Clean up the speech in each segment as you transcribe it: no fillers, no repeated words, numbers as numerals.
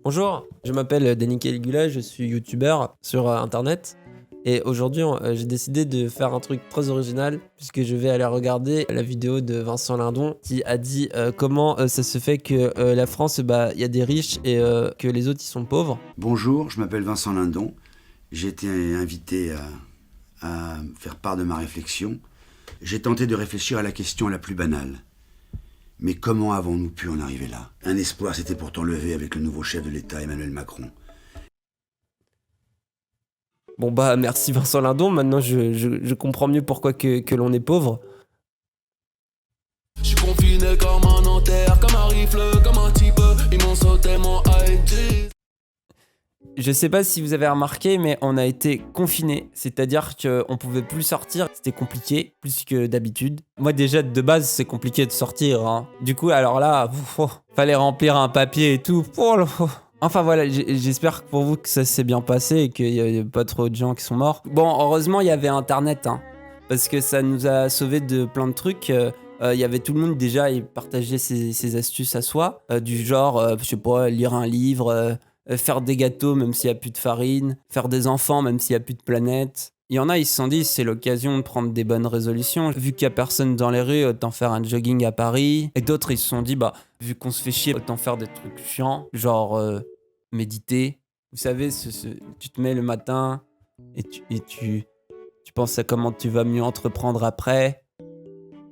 Bonjour, je m'appelle Denis Caligula, je suis youtubeur sur internet. Et aujourd'hui, j'ai décidé de faire un truc très original, puisque je vais aller regarder la vidéo de Vincent Lindon qui a dit comment ça se fait que la France, il y a des riches et que les autres, ils sont pauvres. Bonjour, je m'appelle Vincent Lindon. J'ai été invité à faire part de ma réflexion. J'ai tenté de réfléchir à la question la plus banale. Mais comment avons-nous pu en arriver là? Un espoir s'était pourtant levé avec le nouveau chef de l'État, Emmanuel Macron. Bon merci Vincent Lindon, maintenant je comprends mieux pourquoi que l'on est pauvre. Je suis confiné comme un Nanterre, comme un rifle, comme un type, ils m'ont sauté mon ID. Je sais pas si vous avez remarqué, mais on a été confinés. C'est-à-dire qu'on pouvait plus sortir. C'était compliqué, plus que d'habitude. Moi, déjà, de base, c'est compliqué de sortir. Hein. Du coup, alors là, fallait remplir un papier et tout. Enfin voilà, j'espère pour vous que ça s'est bien passé et qu'il n'y a pas trop de gens qui sont morts. Bon, heureusement, il y avait Internet. Hein, parce que ça nous a sauvés de plein de trucs. Il y avait tout le monde déjà, il partageait ses astuces à soi. Du genre, je sais pas, lire un livre... faire des gâteaux même s'il n'y a plus de farine, faire des enfants même s'il n'y a plus de planète. Il y en a, ils se sont dit, c'est l'occasion de prendre des bonnes résolutions. Vu qu'il n'y a personne dans les rues, autant faire un jogging à Paris. Et d'autres, ils se sont dit, vu qu'on se fait chier, autant faire des trucs chiants, genre méditer. Vous savez, tu te mets le matin et tu penses à comment tu vas mieux entreprendre après,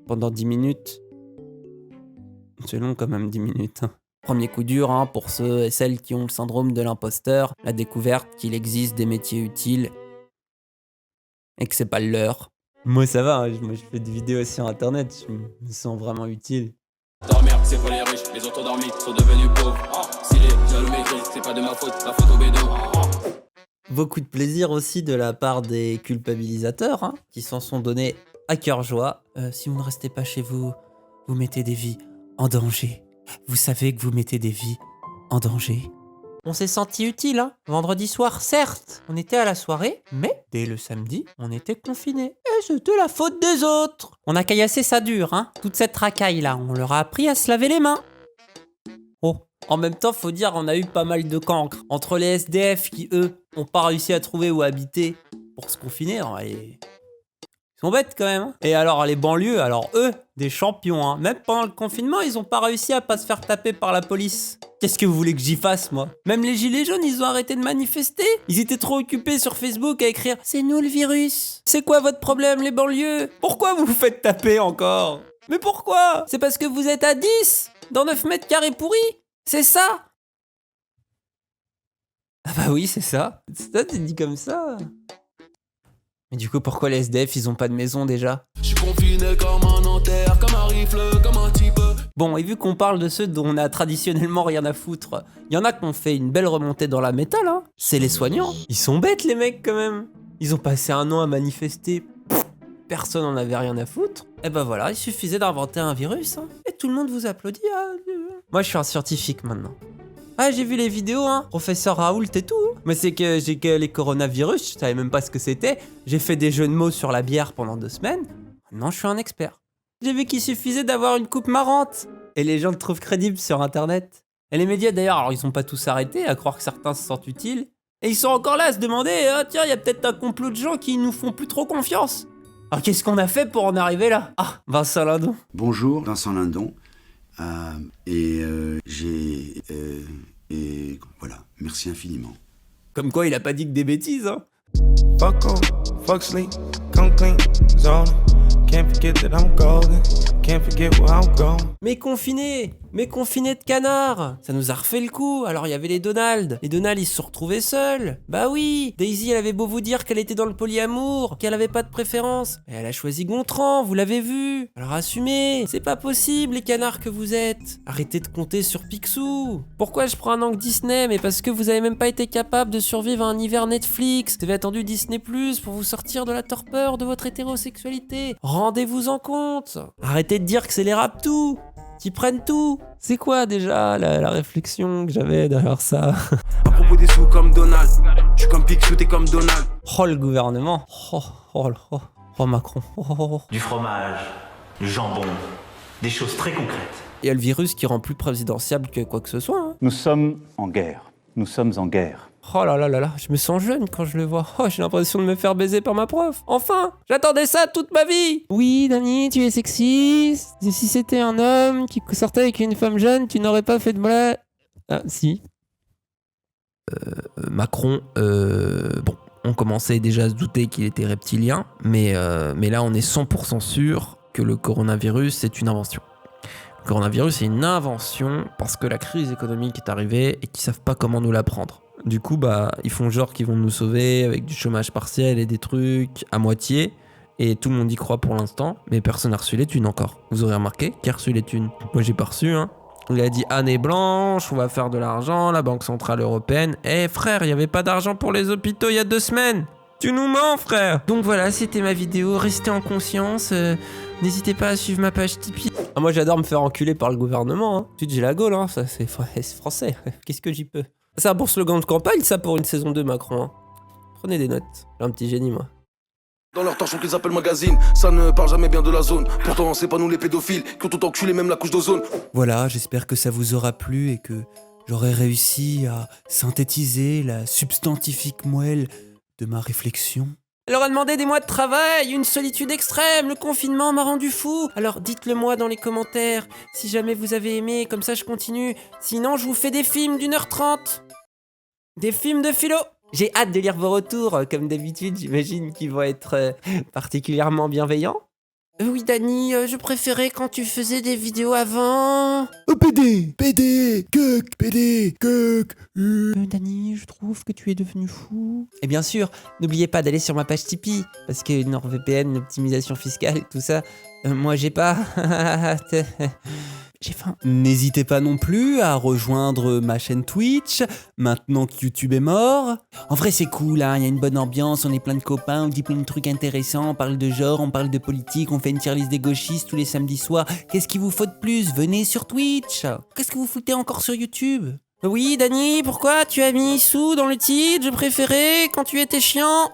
pendant 10 minutes. C'est long quand même, 10 minutes. Premier coup dur pour ceux et celles qui ont le syndrome de l'imposteur, la découverte qu'il existe des métiers utiles et que c'est pas le leur. Moi ça va, moi je fais des vidéos sur internet, je me sens vraiment utile. Dormir, c'est pas les riches, les autres endormis sont devenus pauvres. Si les jaloux m'écrivent, c'est pas de ma faute, la faute au bédo. Beaucoup de plaisir aussi de la part des culpabilisateurs qui s'en sont donnés à cœur joie. Si vous ne restez pas chez vous, vous mettez des vies en danger. Vous savez que vous mettez des vies en danger. On s'est senti utile, vendredi soir, certes. On était à la soirée, mais dès le samedi, on était confinés. Et c'était la faute des autres. On a caillassé ça dur, toute cette racaille-là. On leur a appris à se laver les mains. Oh, en même temps, faut dire, on a eu pas mal de cancres. Entre les SDF qui, eux, ont pas réussi à trouver où habiter pour se confiner, ils sont bêtes quand même. Et alors les banlieues, alors eux, des champions. Même pendant le confinement, ils ont pas réussi à pas se faire taper par la police. Qu'est-ce que vous voulez que j'y fasse, moi? Même les gilets jaunes, ils ont arrêté de manifester. Ils étaient trop occupés sur Facebook à écrire « C'est nous le virus ». C'est quoi votre problème, les banlieues? Pourquoi vous vous faites taper encore? Mais pourquoi? C'est parce que vous êtes à 10 dans 9 mètres carrés pourris? C'est ça? Ah bah oui, c'est ça. Ça, t'es dit comme ça. Mais du coup, pourquoi les SDF, ils ont pas de maison déjà? Je suis confiné comme un Nanterre, comme un rifle, comme un type. Bon, et vu qu'on parle de ceux dont on a traditionnellement rien à foutre, il y en a qui ont fait une belle remontée dans la métal, C'est les soignants. Ils sont bêtes, les mecs, quand même. Ils ont passé un an à manifester. Personne n'en avait rien à foutre. Et ben voilà, il suffisait d'inventer un virus, et tout le monde vous applaudit. Moi, je suis un scientifique maintenant. Ah, j'ai vu les vidéos, professeur Raoult et tout. Mais c'est que j'ai que les coronavirus, je savais même pas ce que c'était. J'ai fait des jeux de mots sur la bière pendant 2 semaines. Maintenant, je suis un expert. J'ai vu qu'il suffisait d'avoir une coupe marrante. Et les gens le trouvent crédible sur internet. Et les médias d'ailleurs, alors ils sont pas tous arrêtés, à croire que certains se sentent utiles. Et ils sont encore là à se demander, tiens, il y a peut-être un complot de gens qui nous font plus trop confiance. Alors qu'est-ce qu'on a fait pour en arriver là? Ah, Vincent Lindon. Bonjour, Vincent Lindon. Voilà, merci infiniment. Comme quoi, il a pas dit que des bêtises, Fuck off, fuck sleep, come clean, zone. Can't forget that I'm golden, can't forget where I'm going. Mais confinés de canards. Ça nous a refait le coup. Alors il y avait les Donald. Les Donald, ils se sont retrouvés seuls. Bah oui, Daisy, elle avait beau vous dire qu'elle était dans le polyamour, qu'elle avait pas de préférence. Et elle a choisi Gontran, vous l'avez vu. Alors assumez, c'est pas possible les canards que vous êtes. Arrêtez de compter sur Picsou. Pourquoi je prends un angle Disney? Mais parce que vous avez même pas été capable de survivre à un hiver Netflix. Vous avez attendu Disney Plus pour vous sortir de la torpeur de votre hétérosexualité. Rendez-vous en compte. Arrêtez de dire que c'est les raptous qui prennent tout. C'est quoi déjà la réflexion que j'avais derrière ça? À propos des sous comme Donald, je suis comme Picsou, t'es comme Donald. Oh le gouvernement. Oh Macron. Du fromage, du jambon, des choses très concrètes. Il y a le virus qui rend plus présidentiable que quoi que ce soit. Nous sommes en guerre. Nous sommes en guerre. Oh là là là là, je me sens jeune quand je le vois. Oh, j'ai l'impression de me faire baiser par ma prof. Enfin, j'attendais ça toute ma vie. Oui, Dani, tu es sexy. Si c'était un homme qui sortait avec une femme jeune, tu n'aurais pas fait de blague. Ah, si. Macron, bon, on commençait déjà à se douter qu'il était reptilien, mais là, on est 100% sûr que le coronavirus, c'est une invention. Le coronavirus, c'est une invention parce que la crise économique est arrivée et qu'ils savent pas comment nous la prendre. Du coup, ils font genre qu'ils vont nous sauver avec du chômage partiel et des trucs à moitié. Et tout le monde y croit pour l'instant, mais personne n'a reçu les thunes encore. Vous aurez remarqué qui a reçu les thunes? Moi, j'ai pas reçu, hein. Il a dit année blanche, on va faire de l'argent, la Banque Centrale Européenne. Eh frère, il n'y avait pas d'argent pour les hôpitaux il y a 2 semaines. Tu nous mens, frère. Donc voilà, c'était ma vidéo. Restez en conscience. N'hésitez pas à suivre ma page Tipeee. Ah, moi, j'adore me faire enculer par le gouvernement. Hein. Ensuite, j'ai la gaule, hein. Ça, c'est français. Qu'est-ce que j'y peux? C'est un bon slogan de campagne, ça, pour une saison 2 Macron. Hein. Prenez des notes. J'ai un petit génie, moi. Dans leur torchon qu'ils appellent magazine, ça ne parle jamais bien de la zone. Pourtant c'est pas nous les pédophiles qui ont tout enculé même la couche d'ozone. Voilà, j'espère que ça vous aura plu et que j'aurai réussi à synthétiser la substantifique moelle de ma réflexion. Elle leur a demandé des mois de travail, une solitude extrême, le confinement m'a rendu fou. Alors dites-le moi dans les commentaires, si jamais vous avez aimé, comme ça je continue. Sinon je vous fais des films d'1h30. Des films de philo. J'ai hâte de lire vos retours, comme d'habitude, j'imagine qu'ils vont être particulièrement bienveillants. Oui, Dani, je préférais quand tu faisais des vidéos avant. Oh, PD, Kuk. Dani, je trouve que tu es devenu fou. Et bien sûr, n'oubliez pas d'aller sur ma page Tipeee, parce que NordVPN, l'optimisation fiscale, tout ça, moi j'ai pas. J'ai faim. N'hésitez pas non plus à rejoindre ma chaîne Twitch, maintenant que YouTube est mort. En vrai, c'est cool, hein, y a une bonne ambiance, on est plein de copains, on dit plein de trucs intéressants, on parle de genre, on parle de politique, on fait une tier list des gauchistes tous les samedis soirs. Qu'est-ce qu'il vous faut de plus? Venez sur Twitch. Qu'est-ce que vous foutez encore sur YouTube? Oui, Dani, pourquoi tu as mis sous dans le titre? Je préférais quand tu étais chiant.